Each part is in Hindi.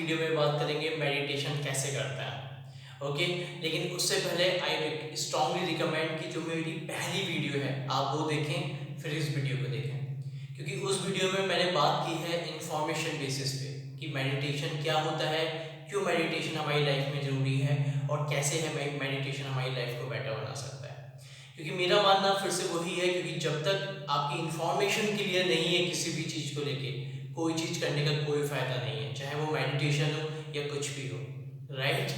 वीडियो में बात करेंगे मेडिटेशन कैसे करता है। ओके, लेकिन उससे पहले आई स्ट्रांगली रिकमेंड कि जो मेरी पहली वीडियो है आप वो देखें, फिर इस वीडियो को देखें, क्योंकि उस वीडियो में मैंने बात की है इंफॉर्मेशन बेसिस पे कि मेडिटेशन क्या होता है, क्यों मेडिटेशन हमारी लाइफ में ज़रूरी है और कैसे है मेडिटेशन हमारी लाइफ को बेटर बना सकता है। क्योंकि मेरा मानना फिर से वही है, क्योंकि जब तक आपकी इंफॉर्मेशन क्लियर नहीं है किसी भी चीज़ को लेके, कोई चीज़ करने का कोई फ़ायदा नहीं है, चाहे वो मेडिटेशन हो या कुछ भी हो, राइट।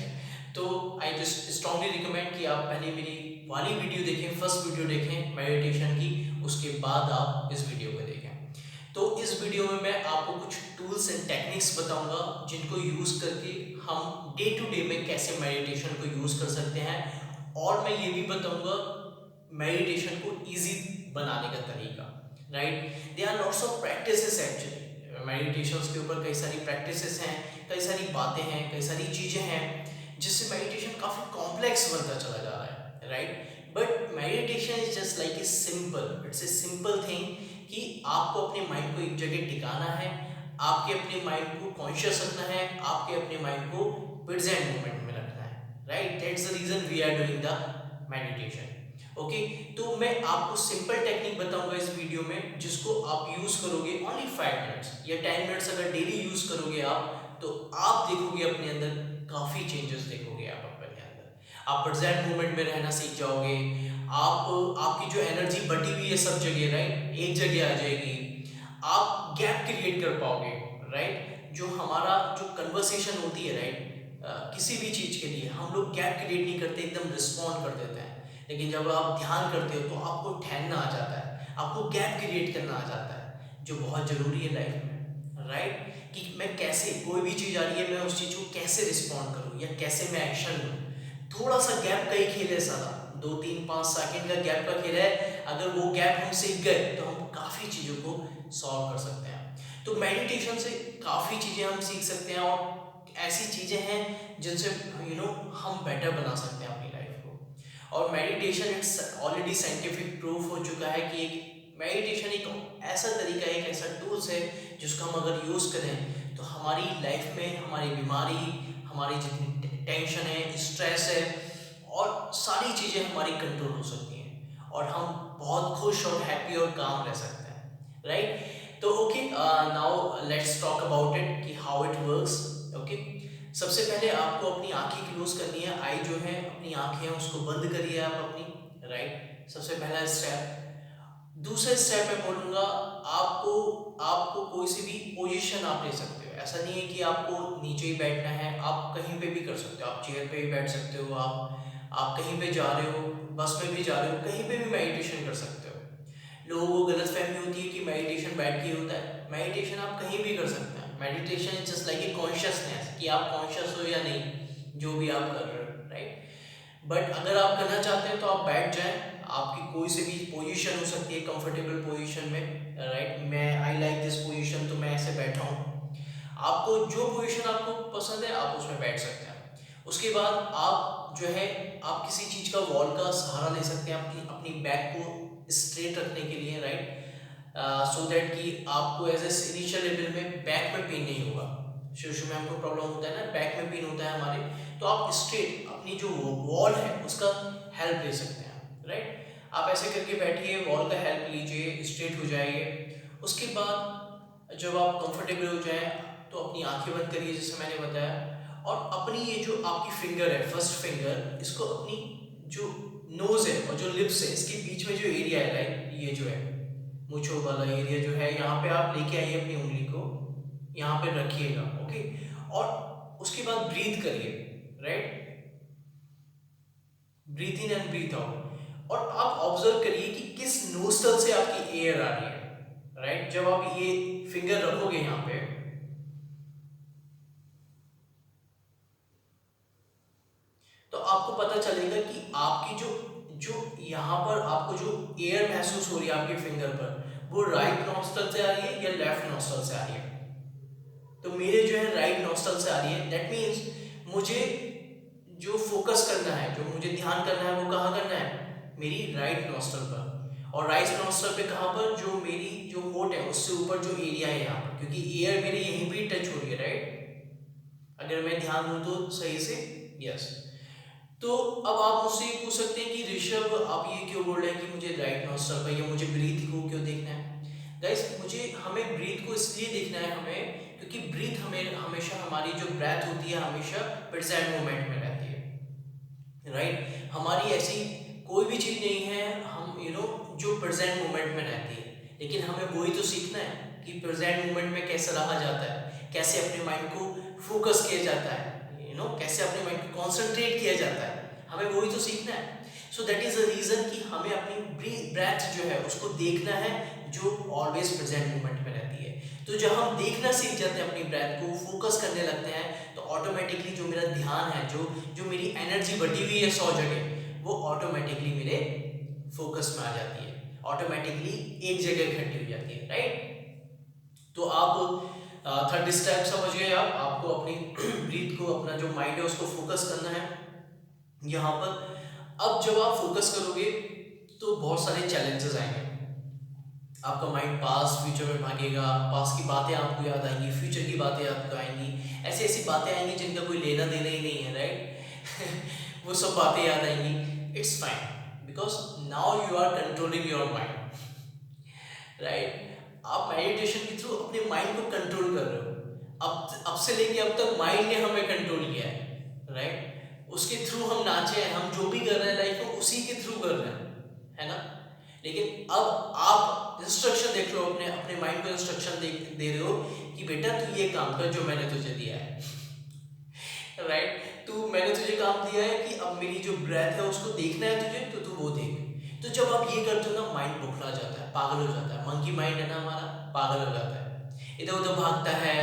तो आई जस्ट स्ट्रांगली रिकमेंड कि आप पहले मेरी वाली वीडियो देखें, फर्स्ट वीडियो देखें मेडिटेशन की, उसके बाद आप इस वीडियो को देखें। तो इस वीडियो में मैं आपको कुछ टूल्स एंड टेक्निक्स बताऊंगा जिनको यूज़ करके हम डे टू डे में कैसे मेडिटेशन को यूज़ कर सकते हैं, और मैं ये भी बताऊंगा मेडिटेशन को इजी बनाने का तरीका, right. They are lots of practices actually, meditations के ऊपर कई सारी प्रैक्टिसेस हैं, कई सारी बातें हैं, कई सारी चीज़ें हैं जिससे मेडिटेशन काफ़ी कॉम्प्लेक्स बनता चला जा रहा है, right. But meditation is just like a simple, it's a simple thing कि आपको अपने माइंड को एक जगह टिकाना है, आपके अपने माइंड को कॉन्शियस रखना है, आपके अपने माइंड को प्रेजेंट मोमेंट में रखना है, right. That's the reason we are doing the meditation. Okay, तो मैं आपको सिंपल टेक्निक बताऊंगा इस वीडियो में जिसको आप यूज करोगे ओनली 5 मिनट्स या 10 मिनट्स, अगर डेली यूज करोगे आप, तो आप देखोगे अपने अंदर काफी चेंजेस देखोगे आप अपने अंदर। आप प्रेजेंट मोमेंट में रहना सीख जाओगे, आप आपकी जो एनर्जी बटी हुई है सब जगह, राइट, एक जगह आ जाएगी। आप गैप क्रिएट कर पाओगे, राइट। जो हमारा जो कन्वर्सेशन होती है, राइट, किसी भी चीज के लिए हम लोग गैप क्रिएट नहीं करते, एकदम रिस्पॉन्ड कर देते हैं। लेकिन जब आप ध्यान करते हो तो आपको ठहरना आ जाता है, आपको गैप क्रिएट करना आ जाता है, जो बहुत जरूरी है लाइफ में, राइट। कि मैं कैसे, कोई भी चीज आ रही है मैं उस चीज को कैसे रिस्पॉन्ड करूँ या कैसे मैं एक्शन लूँ। थोड़ा सा गैप का ही खेल है सारा, 2 3 5 सेकंड का गैप का खेल है। अगर वो गैप हम सीख गए तो हम काफी चीजों को सॉल्व कर सकते हैं। तो मेडिटेशन से काफी चीजें हम सीख सकते हैं, और ऐसी चीजें हैं जिनसे हम बेटर बना सकते हैं अपनी लाइफ को। और meditation it's already scientific proof हो चुका है कि एक मेडिटेशन एक ऐसा तरीका है, एक ऐसा टूल्स है जिसको हम अगर यूज़ करें तो हमारी लाइफ में हमारी बीमारी, हमारी जितनी टेंशन है, स्ट्रेस है, और सारी चीज़ें हमारी कंट्रोल हो सकती हैं और हम बहुत खुश और हैप्पी और काम रह सकते हैं, राइट। तो okay, now let's talk about it कि हाउ इट वर्क्स। ओके, सबसे पहले आपको अपनी आंखें क्लोज करनी है, आई जो है अपनी आंखें हैं उसको बंद करिए आप अपनी, राइट, सबसे पहला स्टेप। दूसरे स्टेप में बोलूँगा, आपको आपको कोई सी भी पोजीशन आप ले सकते हो, ऐसा नहीं है कि आपको नीचे ही बैठना है, आप कहीं पे भी कर सकते हो, आप चेयर पे भी बैठ सकते हो, आप कहीं पे जा रहे हो, बस में भी जा रहे हो, कहीं पे भी मेडिटेशन कर सकते हो। लोगों को गलतफहमी होती है कि मेडिटेशन बैठ के होता है, मेडिटेशन आप कहीं भी कर सकते हैं। Meditation is just like a consciousness, कि आप कॉन्शियस हो या नहीं जो भी आप कर रहे हो, राइट। बट अगर आप करना चाहते हैं तो आप बैठ जाएं, आपकी कोई से भी पोजीशन हो सकती है कंफर्टेबल पोजीशन में, राइट। मैं आई लाइक दिस पोजीशन, तो मैं ऐसे बैठा हूँ। आपको जो पोजीशन आपको पसंद है आप उसमें बैठ सकते हैं। उसके बाद आप जो है, आप किसी चीज़ का वॉल का सहारा ले सकते हैं अपनी अपनी बैक को स्ट्रेट रखने के लिए, राइट, सो दैट कि आपको एज ए इनिशियल लेवल में बैक में पेन नहीं होगा। शुरू शुरू में हमको प्रॉब्लम होता है ना, बैक में पेन होता है हमारे, तो आप स्ट्रेट अपनी जो वॉल है उसका हेल्प ले सकते हैं, राइट। आप ऐसे करके बैठिए, वॉल का हेल्प लीजिए, स्ट्रेट हो जाइए। उसके बाद जब आप कंफर्टेबल हो जाए तो अपनी आंखें बंद करिए जैसे मैंने बताया, और अपनी ये जो आपकी फिंगर है, फर्स्ट फिंगर, इसको अपनी जो नोज है और जो लिप्स है इसके बीच में जो एरिया है, राइट, ये जो है मूंछों वाला एरिया जो है, यहाँ पे आप लेके आइए अपनी उंगली को, यहाँ पे रखिएगा, ओके। और उसके बाद ब्रीथ करिए, right, breathe in and breathe out, और आप ऑब्जर्व करिए कि किस नोस्टल से आपकी एयर आ रही है, राइट। जब आप ये फिंगर रखोगे यहाँ पे, तो आपको पता चलेगा कि आपकी जो जो यहाँ पर आपको जो एयर महसूस हो रही है आपके फिंगर पर, वो राइट नोस्टल से आ रही है या लेफ्ट नोस्टल से आ रही है। तो मेरे जो है राइट नोस्टल से आ रही है, दैट मीन्स मुझे जो फोकस करना है, जो मुझे ध्यान करना है, वो कहाँ करना है, मेरी राइट नोस्टल पर। और राइट नोस्टल पे कहाँ पर, जो मेरी जो होठ है उससे ऊपर जो एरिया है यहाँ पर, क्योंकि एयर मेरी यहीं पे टच हो रही है, राइट। अगर मैं ध्यान दूं तो सही से। यस। तो अब आप मुझसे ये पूछ सकते हैं कि ऋषभ आप ये क्यों बोल रहे हैं कि मुझे राइट नॉस्ट्रल का या मुझे ब्रीथ को क्यों देखना है। गाइस मुझे हमें ब्रीथ को इसलिए देखना है हमें, क्योंकि ब्रीथ हमें हमेशा, हमारी जो ब्रेथ होती है हमेशा प्रेजेंट मोमेंट में रहती है, राइट। हमारी ऐसी कोई भी चीज़ नहीं है हम जो प्रेजेंट मोमेंट में रहती है, लेकिन हमें वही तो सीखना है कि प्रेजेंट मोमेंट में कैसे रहा जाता है, कैसे अपने माइंड को फोकस किया जाता है, कैसे अपने माइंड को कॉन्सेंट्रेट किया जाता है, हमें वही तो सीखना है। So that is the reason कि हमें अपनी ब्रेथ जो है उसको देखना है, जो ऑलवेज प्रेजेंट मोमेंट में रहती है। तो जब हम देखना सीख जाते हैं अपनी ब्रेथ को, फोकस करने लगते हैं, तो ऑटोमेटिकली जो मेरा ध्यान है, जो मेरी एनर्जी बटी हुई है 100 जगह, वो ऑटोमेटिकली मेरे फोकस में आ जाती है, ऑटोमेटिकली एक जगह इकट्ठी हो जाती है, राइट। तो आप थर्ड स्टेप समझ गए। आप आपको अपनी ब्रीथ को, अपना जो माइंड है उसको फोकस करना है यहाँ पर। अब जब आप फोकस करोगे तो बहुत सारे चैलेंजेस आएंगे। आपका माइंड पास्ट फ्यूचर में भागेगा, पास्ट की बातें आपको याद आएंगी, फ्यूचर की बातें आपको आएंगी, ऐसी ऐसी बातें आएंगी जिनका कोई लेना देना ही नहीं है, राइट। वो सब बातें याद आएंगी। It's fine, because now you are controlling your mind, right. आप मेडिटेशन के थ्रू अपने माइंड को कंट्रोल कर रहे हो। अब से लेके अब तक माइंड ने हमें कंट्रोल किया है, राइट। उसके थ्रू हम नाचे हैं, हम जो भी कर रहे हैं लाइफ में उसी के थ्रू कर रहे हैं, है ना। लेकिन अब आप इंस्ट्रक्शन देख रहे हो, अपने अपने माइंड को इंस्ट्रक्शन दे रहे हो कि बेटा तू ये काम कर जो मैंने तुझे दिया है, राइट। तू मैंने तुझे काम दिया है कि अब मेरी जो ब्रेथ है उसको देखना है तुझे, तो तू वो देख। तो जब आप ये करते हो ना, माइंड बौखला जाता है, पागल हो जाता है। मंकी माइंड है ना हमारा, पागल हो जाता है, इधर उधर भागता है,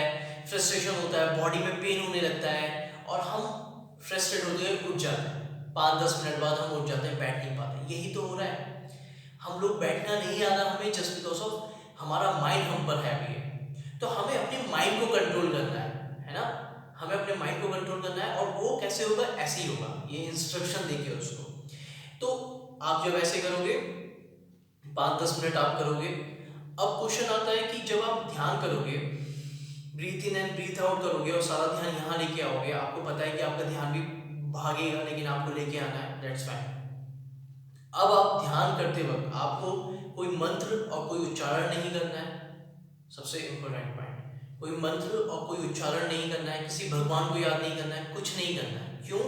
फ्रस्ट्रेशन होता है, बॉडी में पेन होने लगता है, और हम फ्रस्ट्रेट होते हुए उठ जाते हैं। 5-10 मिनट बाद हम उठ जाते हैं, बैठ नहीं पाते। यही तो हो रहा है, हम लोग बैठना नहीं आ रहा हमें, जस्ट बिकॉज ऑफ हमारा माइंड हम पर हैवी है। तो हमें अपने माइंड को कंट्रोल करना है ना। हमें अपने माइंड को कंट्रोल करना है, और वो कैसे होगा, ऐसे ही होगा, ये इंस्ट्रक्शन देखिए उसको। तो आप जब ऐसे करोगे 5-10 मिनट आप करोगे, अब क्वेश्चन आता है कि जब आप ध्यान करोगे, breathe in and breathe out करोगे और सारा ध्यान यहाँ लेके आओगे, आपको पता है कि आपका ध्यान भी भागेगा, लेकिन आपको लेके आना है, दैट्स फाइन। अब आप ध्यान करते वक्त आपको कोई मंत्र और कोई उच्चारण नहीं करना है, सबसे इंपॉर्टेंट पॉइंट। कोई मंत्र और कोई उच्चारण नहीं करना है, किसी भगवान को याद नहीं करना है, कुछ नहीं करना है। क्यों?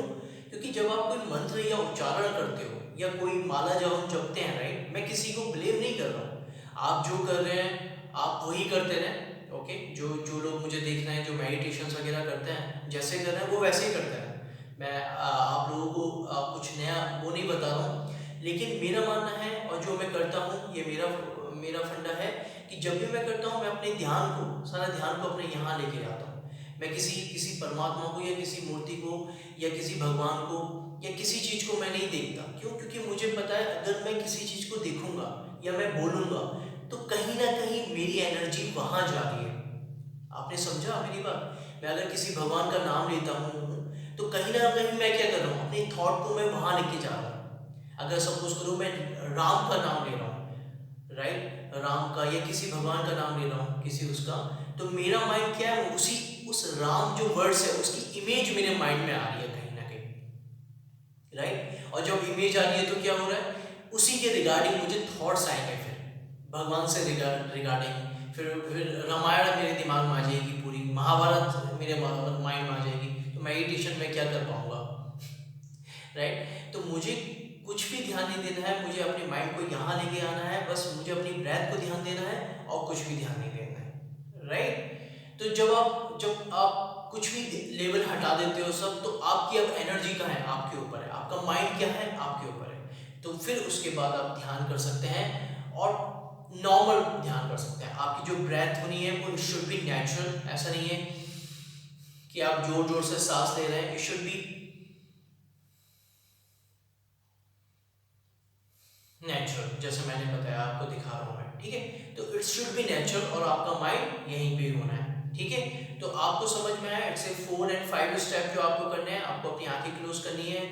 क्योंकि जब आप कोई मंत्र या उच्चारण करते हो या कोई माला जब हम जपते हैं, राइट, मैं किसी को ब्लेम नहीं कर रहा हूँ, आप जो कर रहे हैं आप वही करते रहें, ओके। जो जो लोग मुझे देख रहे हैं, जो मेडिटेशन वगैरह करते हैं, जैसे कर रहे हैं वो वैसे ही करते हैं। मैं आप लोगों को कुछ नया वो नहीं बता रहा हूँ, लेकिन मेरा मानना है और जो मैं करता हूँ, ये मेरा फंडा है कि जब भी मैं करता हूँ, मैं अपने ध्यान को, सारा ध्यान को अपने यहाँ लेके आता हूँ। मैं किसी परमात्मा को या किसी मूर्ति को या किसी भगवान को या किसी चीज़ को मैं नहीं देखता। क्यों? क्योंकि मुझे पता है अगर मैं किसी चीज़ को देखूंगा या मैं बोलूँगा तो कहीं ना कहीं मेरी एनर्जी वहाँ जा रही है। आपने समझा मेरी बात? मैं अगर किसी भगवान का नाम लेता हूँ तो कहीं ना कहीं मैं क्या कर रहा हूँ, अपने थॉट को मैं वहाँ लेके जा रहा हूँ। अगर सपोज करो मैं राम का नाम ले रहा हूँ, राइट, राम का या किसी भगवान का नाम ले रहा हूँ, किसी उसका, तो मेरा माइंड क्या है, उस राम जो वर्ड्स है उसकी इमेज मेरे माइंड में आ रही है कहीं ना कहीं, राइट। और जब इमेज आ रही है तो क्या हो रहा है, उसी के रिगार्डिंग मुझे थॉट्स आएंगे, फिर भगवान से रिगार्डिंग, फिर रामायण मेरे दिमाग में आ जाएगी, पूरी महाभारत मेरे माइंड में आ जाएगी। तो मेडिटेशन में क्या कर पाऊंगा, राइट। तो मुझे कुछ भी ध्यान नहीं देना है, मुझे अपने माइंड को यहाँ लेके आना है, बस मुझे अपनी ब्रेथ को ध्यान देना है और कुछ भी ध्यान नहीं देना है, राइट। तो जब आप कुछ भी लेवल हटा देते हो सब, तो आपकी अब एनर्जी कहाँ है, आपके ऊपर है, आपका माइंड क्या है, आपके ऊपर है। तो फिर उसके बाद आप ध्यान कर सकते हैं और नॉर्मल ध्यान कर सकते हैं। आपकी जो ब्रेथ होनी है वो शुड बी नेचुरल, ऐसा नहीं है कि आप जोर जोर से सांस ले रहे हैं, इट शुड बी नेचुरल, जैसे मैंने बताया आपको दिखा रहा हूँ मैं, ठीक है। तो इट शुड बी नेचुरल और आपका माइंड यहीं पे होना है, ठीक है। तो आपको समझ में आया, इट्स 4 और 5 स्टेप जो आपको करने हैं। आपको अपनी आंखें क्लोज करनी है।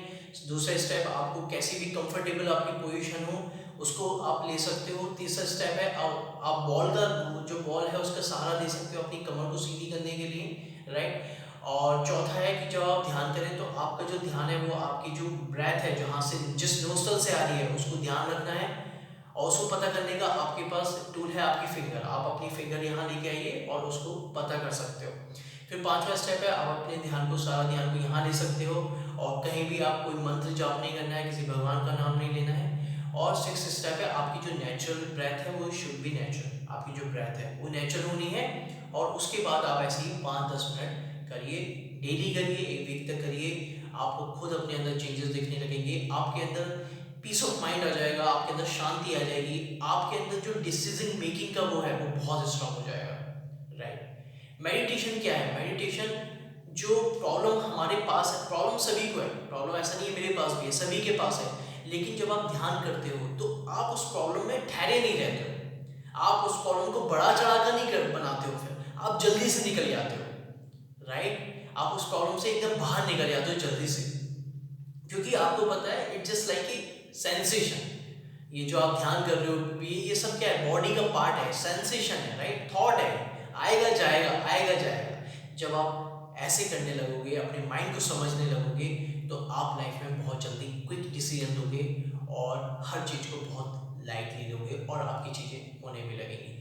दूसरा स्टेप, आपको कैसी भी कंफर्टेबल आपकी पोजीशन हो उसको आप ले सकते हो। तीसरा स्टेप है आप बॉल का जो बॉल है उसका सहारा ले सकते हो अपनी कमर को सीधी करने के लिए, राइट। और चौथा है कि जब आप ध्यान करें तो आपका जो ध्यान है वो आपकी जो ब्रेथ है, जहाँ से जिस नोस्टल से आ रही है उसको ध्यान रखना है। और उसको पता करने का आपके पास टूल है आपकी फिंगर, आप अपनी फिंगर यहाँ लेके आइए और उसको पता कर सकते हो। फिर पांचवा स्टेप है, आप अपने ध्यान को, सारा ध्यान को यहाँ ले सकते हो और कहीं भी आप कोई मंत्र जाप नहीं करना है, किसी भगवान का नाम नहीं लेना है। और सिक्स स्टेप है, आपकी जो नेचुरल ब्रेथ है वो शुड बी नेचुरल, आपकी जो ब्रेथ है वो नेचुरल होनी है। और उसके बाद आप ऐसे ही 5-10 मिनट करिए, डेली करिए, एक वीक तक करिए। आपको खुद अपने अंदर चेंजेस दिखने लगेंगे, आपके अंदर पीस ऑफ माइंड आ जाएगा, आपके अंदर शांति आ जाएगी, आपके अंदर जो डिसीजन मेकिंग का वो है वो बहुत स्ट्रांग हो जाएगा। राइट। मेडिटेशन क्या है? मेडिटेशन, जो प्रॉब्लम हमारे पास है, प्रॉब्लम सभी को है, प्रॉब्लम ऐसा नहीं है मेरे पास भी है, सभी के पास है, लेकिन जब आप ध्यान करते हो तो आप उस प्रॉब्लम में ठहरे नहीं रहते हो, आप उस प्रॉब्लम को बड़ा चढ़ा कर नहीं कर बनाते हो, फिर आप जल्दी से निकल जाते हो। राइट, आप उस प्रॉब्लम से एकदम बाहर निकल जाते हो जल्दी से, क्योंकि आपको पता है it just like a sensation. ये जो आप ध्यान कर रहे हो ये सब क्या है? बॉडी का पार्ट है, सेंसेशन है, राइट, थॉट है, आएगा जाएगा आएगा जाएगा। जब आप ऐसे करने लगोगे, अपने माइंड को समझने लगोगे, तो आप लाइफ में बहुत जल्दी क्विक डिसीजन लोगे और हर चीज को बहुत लाइटली लोगे और आपकी चीजें होने भी लगेंगी।